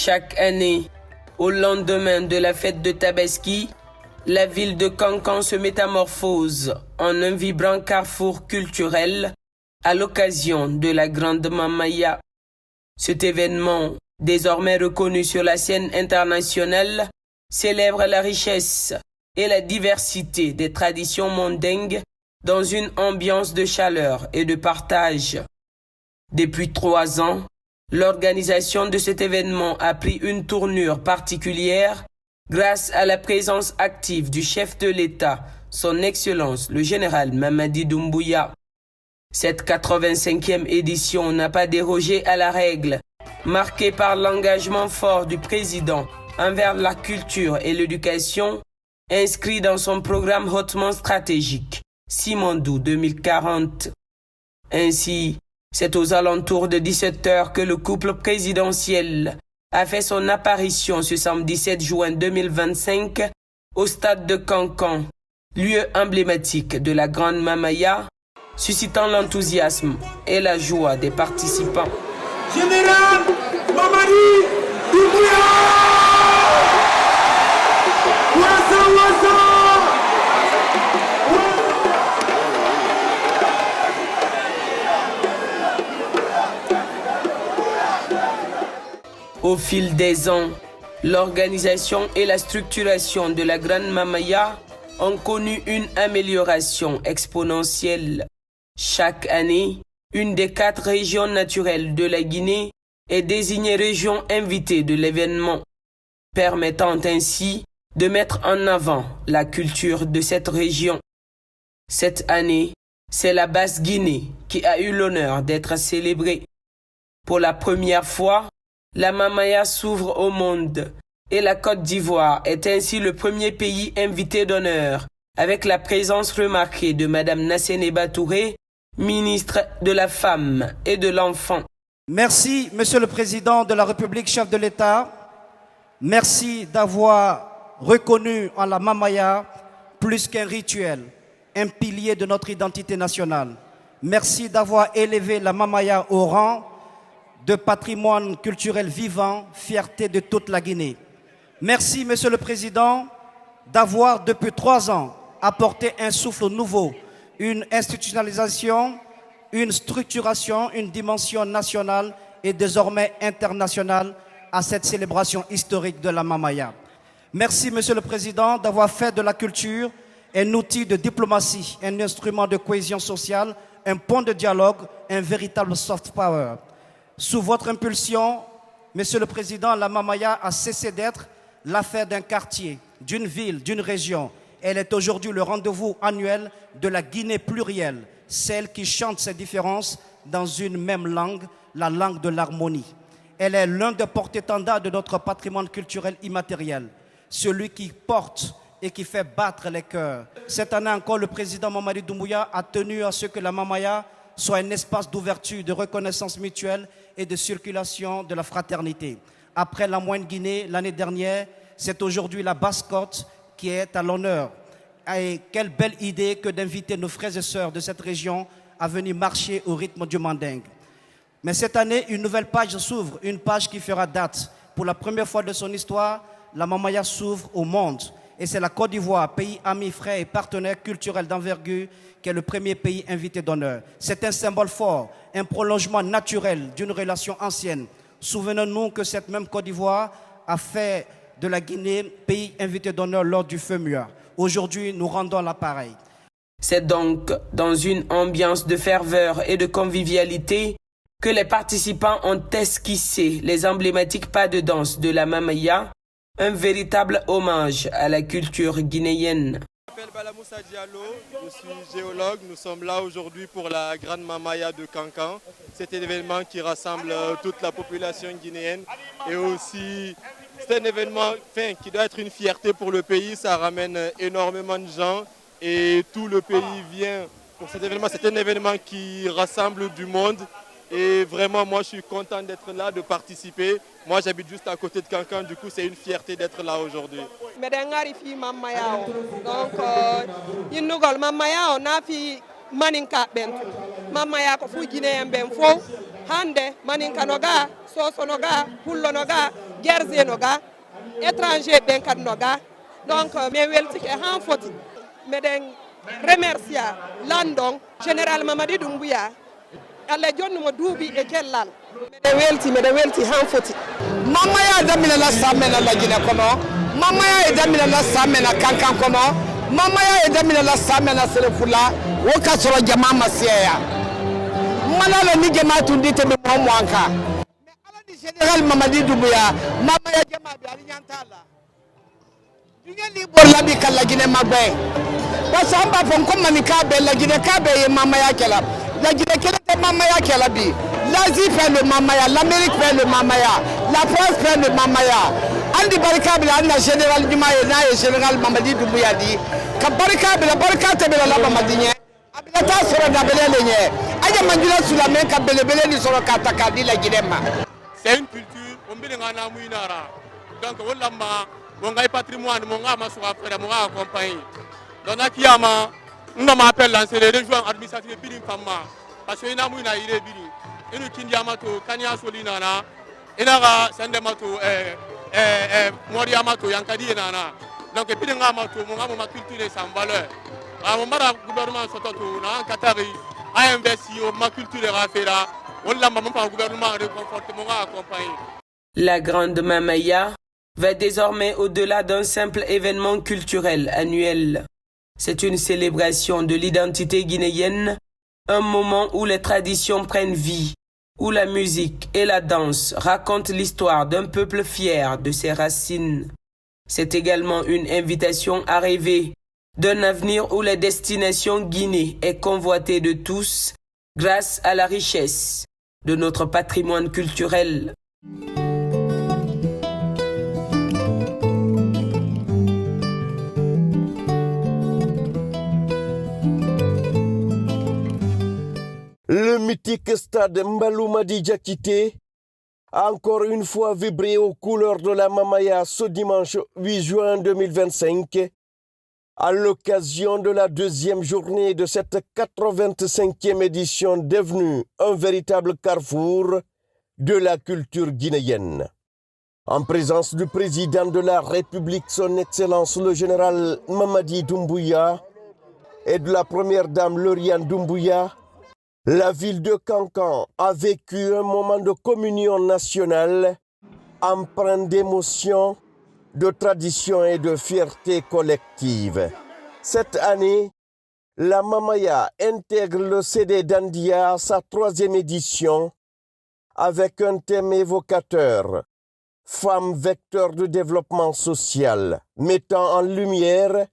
Chaque année, au lendemain de la fête de Tabaski, la ville de Kankan se métamorphose en un vibrant carrefour culturel à l'occasion de la Grande Mamaya. Cet événement, désormais reconnu sur la scène internationale, célèbre la richesse et la diversité des traditions mandingues dans une ambiance de chaleur et de partage. Depuis 3 ans, l'organisation de cet événement a pris une tournure particulière grâce à la présence active du chef de l'État, son Excellence le général Mamadi Doumbouya. Cette 85e édition n'a pas dérogé à la règle, marquée par l'engagement fort du président envers la culture et l'éducation, inscrit dans son programme hautement stratégique, Simandou 2040. Ainsi, c'est aux alentours de 17h que le couple présidentiel a fait son apparition ce samedi 7 juin 2025 au stade de Kankan, lieu emblématique de la Grande Mamaya, suscitant l'enthousiasme et la joie des participants. Général Mamadi Doumbouya! Au fil des ans, l'organisation et la structuration de la Grande Mamaya ont connu une amélioration exponentielle. Chaque année, une des 4 régions naturelles de la Guinée est désignée région invitée de l'événement, permettant ainsi de mettre en avant la culture de cette région. Cette année, c'est la Basse-Guinée qui a eu l'honneur d'être célébrée. Pour la première fois, la Mamaya s'ouvre au monde et la Côte d'Ivoire est ainsi le premier pays invité d'honneur, avec la présence remarquée de Madame Nasséné Touré, ministre de la Femme et de l'Enfant. Merci, Monsieur le Président de la République, chef de l'État. Merci d'avoir reconnu en la Mamaya plus qu'un rituel, un pilier de notre identité nationale. Merci d'avoir élevé la Mamaya au rang de patrimoine culturel vivant, fierté de toute la Guinée. Merci, Monsieur le Président, d'avoir depuis 3 ans apporté un souffle nouveau, une institutionnalisation, une structuration, une dimension nationale et désormais internationale à cette célébration historique de la Mamaya. Merci, Monsieur le Président, d'avoir fait de la culture un outil de diplomatie, un instrument de cohésion sociale, un pont de dialogue, un véritable soft power. Sous votre impulsion, Monsieur le Président, la Mamaya a cessé d'être l'affaire d'un quartier, d'une ville, d'une région. Elle est aujourd'hui le rendez-vous annuel de la Guinée plurielle, celle qui chante ses différences dans une même langue, la langue de l'harmonie. Elle est l'un des porte-étendards de notre patrimoine culturel immatériel, celui qui porte et qui fait battre les cœurs. Cette année encore, le président Mamadi Doumbouya a tenu à ce que la Mamaya soit un espace d'ouverture, de reconnaissance mutuelle et de circulation de la fraternité. Après la Moyenne-Guinée, l'année dernière, c'est aujourd'hui la Basse-Côte qui est à l'honneur. Et quelle belle idée que d'inviter nos frères et sœurs de cette région à venir marcher au rythme du mandingue. Mais cette année, une nouvelle page s'ouvre, une page qui fera date. Pour la première fois de son histoire, la Mamaya s'ouvre au monde. Et c'est la Côte d'Ivoire, pays ami, frère et partenaire culturel d'envergure, qui est le premier pays invité d'honneur. C'est un symbole fort, un prolongement naturel d'une relation ancienne. Souvenons-nous que cette même Côte d'Ivoire a fait de la Guinée pays invité d'honneur lors du FEMUA. Aujourd'hui, nous rendons l'appareil. C'est donc dans une ambiance de ferveur et de convivialité que les participants ont esquissé les emblématiques pas de danse de la Mamaya, un véritable hommage à la culture guinéenne. Je m'appelle Balamoussa Diallo, je suis géologue. Nous sommes là aujourd'hui pour la Grande Mamaya de Kankan. C'est un événement qui rassemble toute la population guinéenne et aussi c'est un événement qui doit être une fierté pour le pays. Ça ramène énormément de gens et tout le pays vient pour cet événement. C'est un événement qui rassemble du monde. Et vraiment, moi, je suis content d'être là, de participer. Moi, j'habite juste à côté de Kankan, du coup, c'est une fierté d'être là aujourd'hui. Donc, Mamaya, on a fait Maninka Bentu. Mamaya, ko fu Guinéen ben fo. Hande, Maninka noga, Soso noga, Pullo noga, guerre noga étranger ben kad noga donc me welti ke han foti meden remercia landon général Mamadi Doumbouya alla jonnu mo duubi e kellal meden welti han foti mama ya damina la samena la gine kono mama ya damina la samena kankan kono mama ya damina la samena selefula wo ka soro jama masiya mana la ni jama tundite be mo anka mais ala di général Mamadi Doumbouya mama ya jama bi ali nyantala ni bor la bi kala gine magbe parce que amba fon comme ni ka be la gine ka be mama ya kala la gine kala te mama ya kala bi l'Asie fait le mamaya, l'Amérique fait le mamaya, la France fait le mamaya. Andi barikabila anna général Jumaye na général Mamadi Doumbouya di ka barikabila barikate bela la Mamadinye abila ta soro da belele nye aja manjula sula men ka belebele ni soro kata kadi la gidema. C'est une culture on bi ngana muinara donc wala ma mon ngai patrimoine mon ngama so affaire mon accompagner donc akiyama on m'appelle lancer les régions administratives birim fama parce que ina muina ire biri inu kindiamato kanya solina na inaga sandemato moriamato yankadi nana donc puis ngamato mo ngamo ma culture sans valeur mon mara gouvernement sototo na katari a investi au ma culture rafera wala ma mon gouvernement réconforte mon accompagner. La Grande Mamaya va désormais au-delà d'un simple événement culturel annuel. C'est une célébration de l'identité guinéenne, un moment où les traditions prennent vie, où la musique et la danse racontent l'histoire d'un peuple fier de ses racines. C'est également une invitation à rêver d'un avenir où la destination Guinée est convoitée de tous grâce à la richesse de notre patrimoine culturel. Le mythique stade Mbaloumadi Diakité a encore une fois vibré aux couleurs de la Mamaya ce dimanche 8 juin 2025 à l'occasion de la deuxième journée de cette 85e édition devenue un véritable carrefour de la culture guinéenne. En présence du président de la République, son Excellence le général Mamadi Doumbouya et de la première dame Lauriane Doumbouya, la ville de Kankan a vécu un moment de communion nationale empreint d'émotion, de tradition et de fierté collective. Cette année, la Mamaya intègre le CD Dandia à sa 3e édition avec un thème évocateur, femmes vecteurs de développement social, mettant en lumière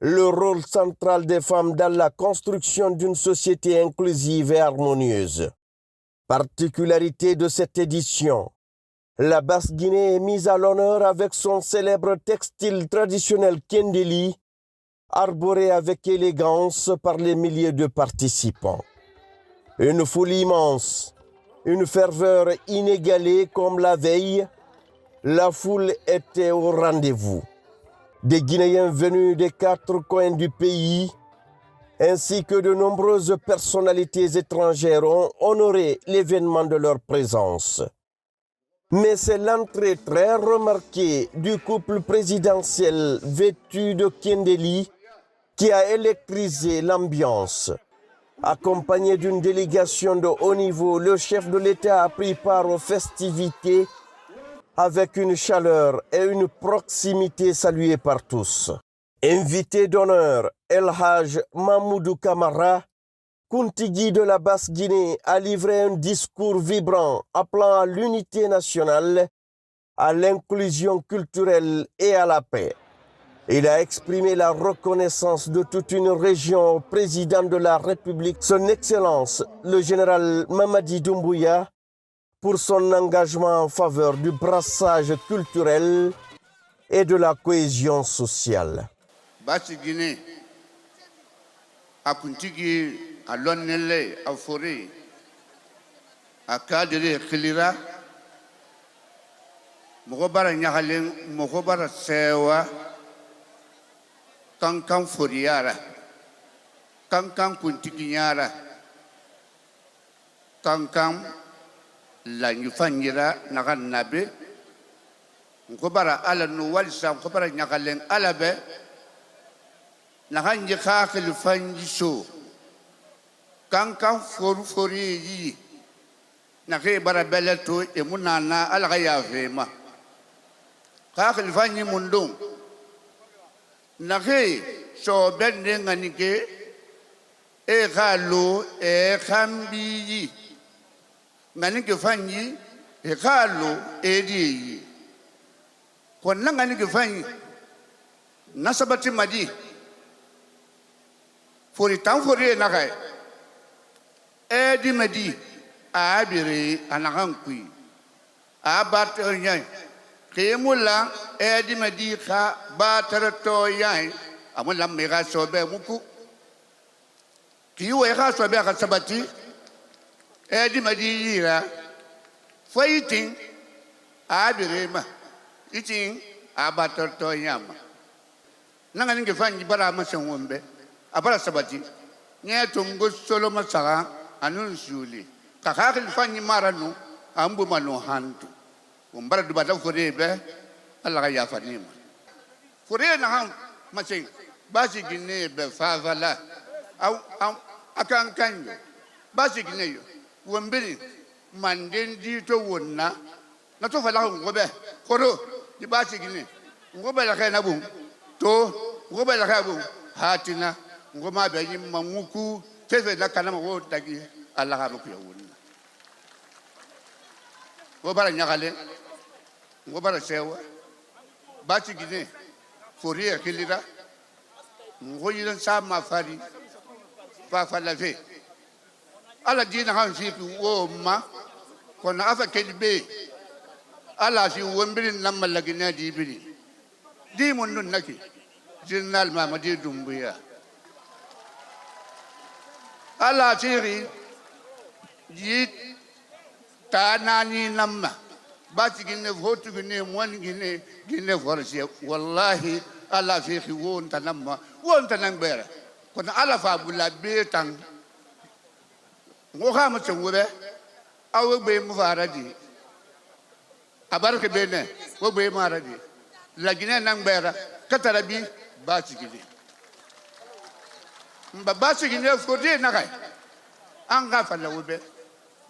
le rôle central des femmes dans la construction d'une société inclusive et harmonieuse. Particularité de cette édition, la Basse-Guinée est mise à l'honneur avec son célèbre textile traditionnel Kendeli, arboré avec élégance par les milliers de participants. Une foule immense, une ferveur inégalée comme la veille, la foule était au rendez-vous. Des Guinéens venus des 4 coins du pays, ainsi que de nombreuses personnalités étrangères ont honoré l'événement de leur présence. Mais c'est l'entrée très remarquée du couple présidentiel vêtu de Kendeli qui a électrisé l'ambiance. Accompagné d'une délégation de haut niveau, le chef de l'État a pris part aux festivités avec une chaleur et une proximité saluées par tous. Invité d'honneur, El Haj Mamoudou Kamara, Kuntigi de la Basse-Guinée, a livré un discours vibrant appelant à l'unité nationale, à l'inclusion culturelle et à la paix. Il a exprimé la reconnaissance de toute une région au président de la République, son Excellence, le général Mamadi Doumbouya, pour son engagement en faveur du brassage culturel et de la cohésion sociale. Basse-Guinée, à Kuntigi, à Lonele, à Forêt, à Kadere, Khilira, Mogobara Nyahalen, Mogobara Sewa, Kankan Foriara, Kankan Kuntiginyara, Kankan La Nyufanyira, Nagan Nabe, ngobara ala no walisa ngobara nyakalen ala be na hanje ka khalifanji so kankan fori yi na ke bara beleto e munana ala ga ya vema ka khalifanji mundum na ke so bende ngani ke e galo e khambi ngani ke fanyi e galo e di konna ngani ke fanyi nasabati madi fori tan fori na kai e di madi a bire anakan kui a bato nyai ke mula e di madi ka batar to yai amula me ga sobe muku ki we ga sobe ga sabati e di madi yira fighting a bire ma itin a batar to yama nanga ninge fanyi bara masan wombe abara sabati nya tungo solo masara anun shuli kakakil fanyi maranu ambu manu hantu umbara dubata forebe Allah ya fanima fore na ham masin basi gine be favala au akan kanyo basi gine yo wombiri manden di to wonna na to fala ngobe koro di basi gine ngobe la kana bu to ngobe la kabu hatina ngoma be yimma nguku tefe la kana mo tagi Allah ha muku yawuna ngobara nyakale ngobara sewa bati gine forie kelira ngoyiran sa mafari fa falave ala dina han fi wo ma kona afa kelbe ala fi wombirin namma lagina dibiri di mun nun naki jinnal mamadi dumbuya ala tiri yit tanani namma bati gine votu gine mon gine forsi wallahi ala fi won tanamma won tanangbera kona ala fa bulla betan ngo khama tengure awe be mu faradi abarke bene wo be maradi la gine nangbera katarabi bati gine mbabasi gine fodi nakai anga fala wobe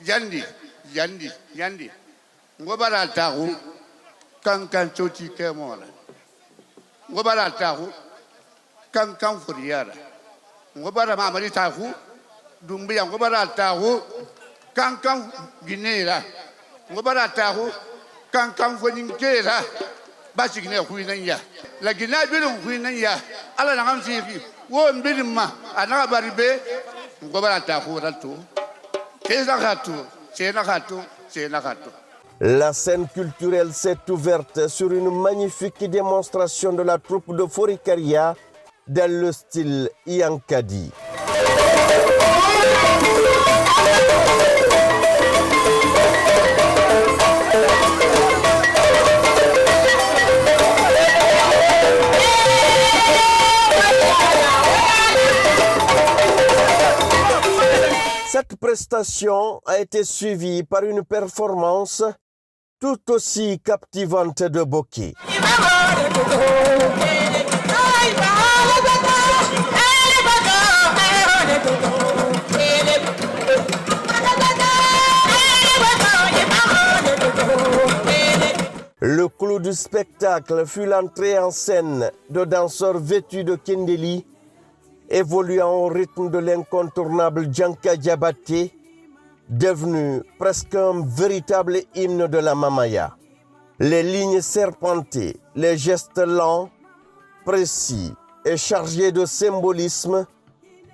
yandi ngobara tahu kankan choti kemola ngobara tahu kankan furiara ngobara mamari tahu dumbi ngobara tahu kankan ginera ngobara tahu kankan foninkera basi gine huinanya la gina bilun huinanya ala na hamsi wo mbirima anaka baribe ngobara tahu ratu La scène culturelle s'est ouverte sur une magnifique démonstration de la troupe de Forikaria dans le style Yankadi. Cette prestation a été suivie par une performance tout aussi captivante de Boki. Le clou du spectacle fut l'entrée en scène de danseurs vêtus de Kendeli, évoluant au rythme de l'incontournable Djanka Diabaté, devenu presque un véritable hymne de la Mamaya. Les lignes serpentées, les gestes lents, précis et chargés de symbolisme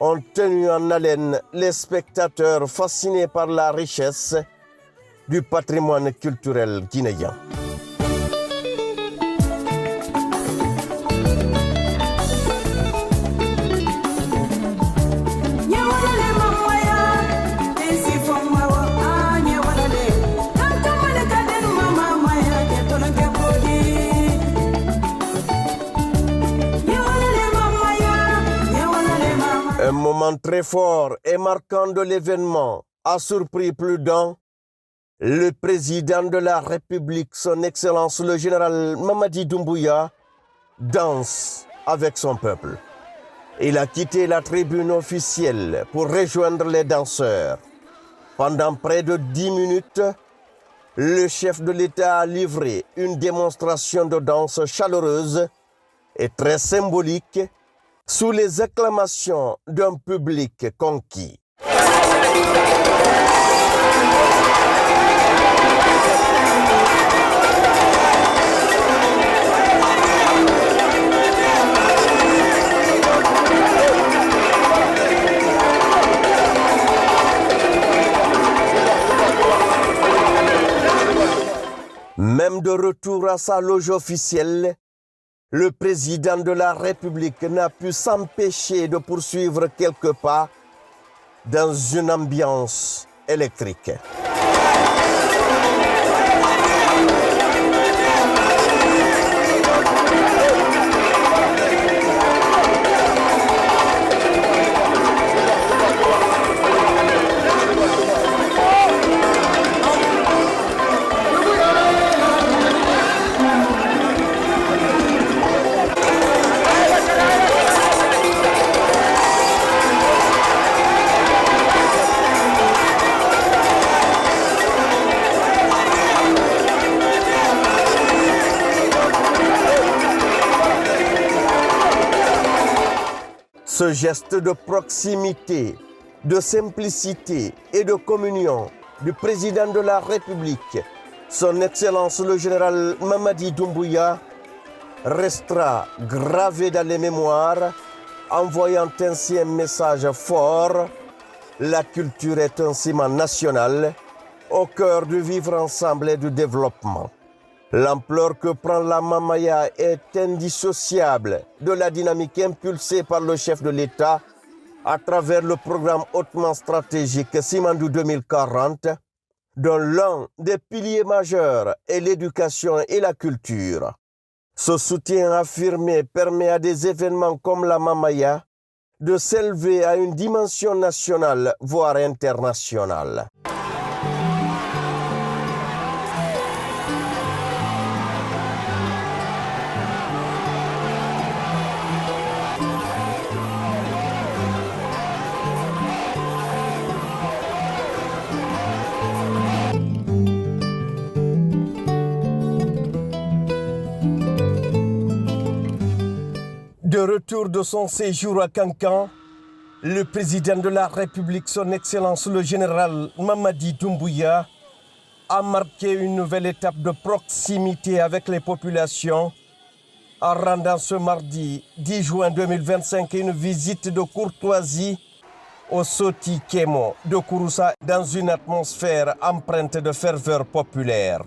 ont tenu en haleine les spectateurs fascinés par la richesse du patrimoine culturel guinéen. Un moment très fort et marquant de l'événement a surpris plus d'un Le président de la République, son Excellence le général Mamadi Doumbouya, danse avec son peuple. Il a quitté la tribune officielle pour rejoindre les danseurs. Pendant près de 10 minutes, le chef de l'État a livré une démonstration de danse chaleureuse et très symbolique sous les acclamations d'un public conquis. Même de retour à sa loge officielle, le président de la République n'a pu s'empêcher de poursuivre quelques pas dans une ambiance électrique. Ce geste de proximité, de simplicité et de communion du président de la République, son Excellence le général Mamadi Doumbouya, restera gravé dans les mémoires, envoyant ainsi un message fort. La culture est un ciment national au cœur du vivre ensemble et du développement. L'ampleur que prend la Mamaya est indissociable de la dynamique impulsée par le chef de l'État à travers le programme hautement stratégique Simandou 2040, dont l'un des piliers majeurs est l'éducation et la culture. Ce soutien affirmé permet à des événements comme la Mamaya de s'élever à une dimension nationale, voire internationale. De retour de son séjour à Kankan, le président de la République, son Excellence le général Mamadi Doumbouya, a marqué une nouvelle étape de proximité avec les populations en rendant ce mardi 10 juin 2025 une visite de courtoisie au Soti Kemo de Kouroussa dans une atmosphère empreinte de ferveur populaire.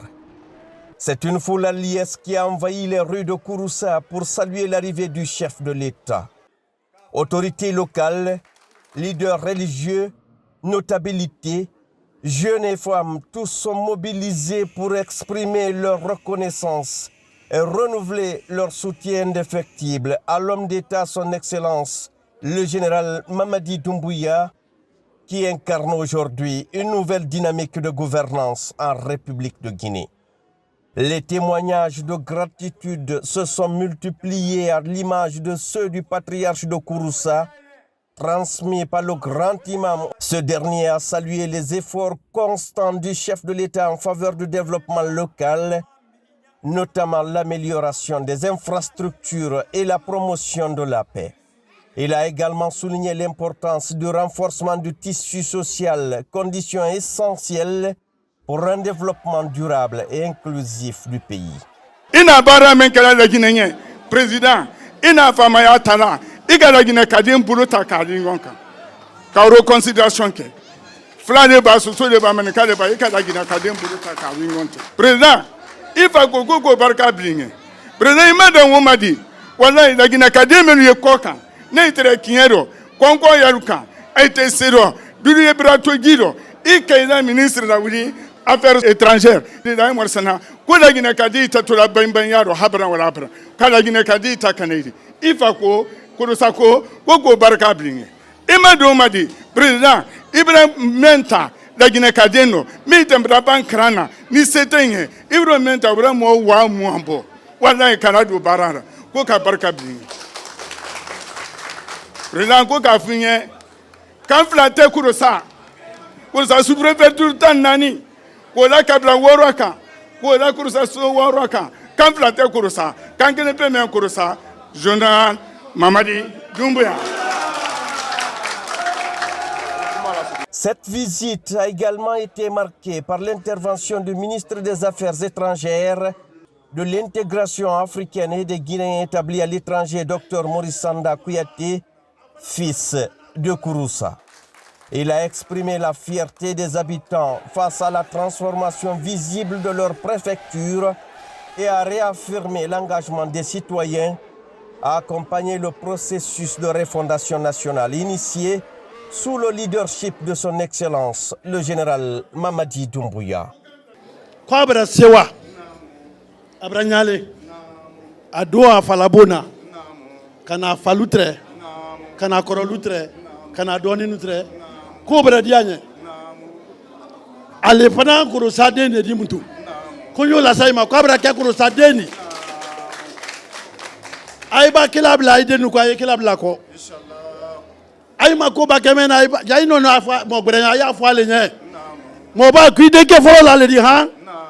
C'est une foule à liesse qui a envahi les rues de Kouroussa pour saluer l'arrivée du chef de l'État. Autorités locales, leaders religieux, notabilités, jeunes et femmes, tous sont mobilisés pour exprimer leur reconnaissance et renouveler leur soutien indéfectible à l'homme d'État, son Excellence, le général Mamadi Doumbouya, qui incarne aujourd'hui une nouvelle dynamique de gouvernance en République de Guinée. Les témoignages de gratitude se sont multipliés à l'image de ceux du patriarche de Kouroussa, transmis par le grand imam. Ce dernier a salué les efforts constants du chef de l'État en faveur du développement local, notamment l'amélioration des infrastructures et la promotion de la paix. Il a également souligné l'importance du renforcement du tissu social, condition essentielle pour un développement durable et inclusif du pays. Ina bara men kala la Guinée, président, ina fama ya tala, iga la Guinée kadien bulu ta kadin gonka. Ka reconsidération ke. Flane ba so de ba men kala ba ika la Guinée kadien bulu ta kadin gonka. Président, il faut go barka blinge. Président imada womadi, wallahi la Guinée kadien men ye koka. Ne itere kinyero, konko yaruka, aite sero, dulu ye brato giro, ika ministre la wuli Affaires étrangères. Dida Morsana, Kula Guinea Kadita to la Bambanyaro, Habra or Abra, Kala Guinea Kadita Canadi, Ifako, Kurosako, Gogo Barkabling. Emma Domadi, President, Ibrahim Menta, la Guinée cadeno mi tembra ban krana ni setenge ibro menta bra mo wa muambo wala kanadu barara ko ka barka bi Renan ko ka finye kan flate kurosa sous-préfecture tan nani ko la kabla woroka ko la kurosa so woroka kan flate kurosa kan kene pe men kurosa Général Mamadi Doumbouya. Cette visite a également été marquée par l'intervention du ministre des Affaires étrangères, de l'intégration africaine et des Guinéens établis à l'étranger, Dr Maurice Sanda Kouyaté, fils de Kouroussa. Il a exprimé la fierté des habitants face à la transformation visible de leur préfecture et a réaffirmé l'engagement des citoyens à accompagner le processus de refondation nationale initié sous le leadership de son Excellence, le général Mamadi Doumbouya. Kwabra sewa abranyale adoa falabona kana falutre kana korolutre kana doni nutre kobra dianye ale fana kuro sadeni di mutu kunyo la sayma kwabra ke kuro sadeni aiba kilabla idenu kwa kilabla ko ay mako ba kemena ay jay no afa mo brenya ya fo ale nye mo ba ku de ke fo la le di ha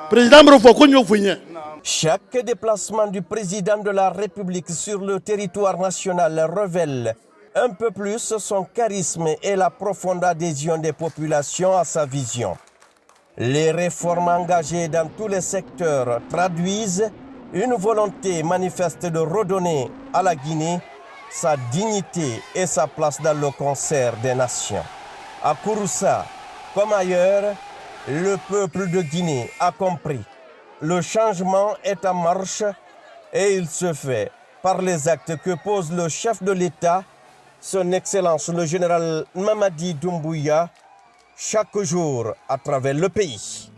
président bro fo ko nyo funye. Chaque déplacement du président de la République sur le territoire national révèle un peu plus son charisme et la profonde adhésion des populations à sa vision. Les réformes engagées dans tous les secteurs traduisent une volonté manifeste de redonner à la Guinée sa dignité et sa place dans le concert des nations. À Kouroussa, comme ailleurs, le peuple de Guinée a compris. Le changement est en marche et il se fait par les actes que pose le chef de l'État, son Excellence le général Mamadi Doumbouya, chaque jour à travers le pays.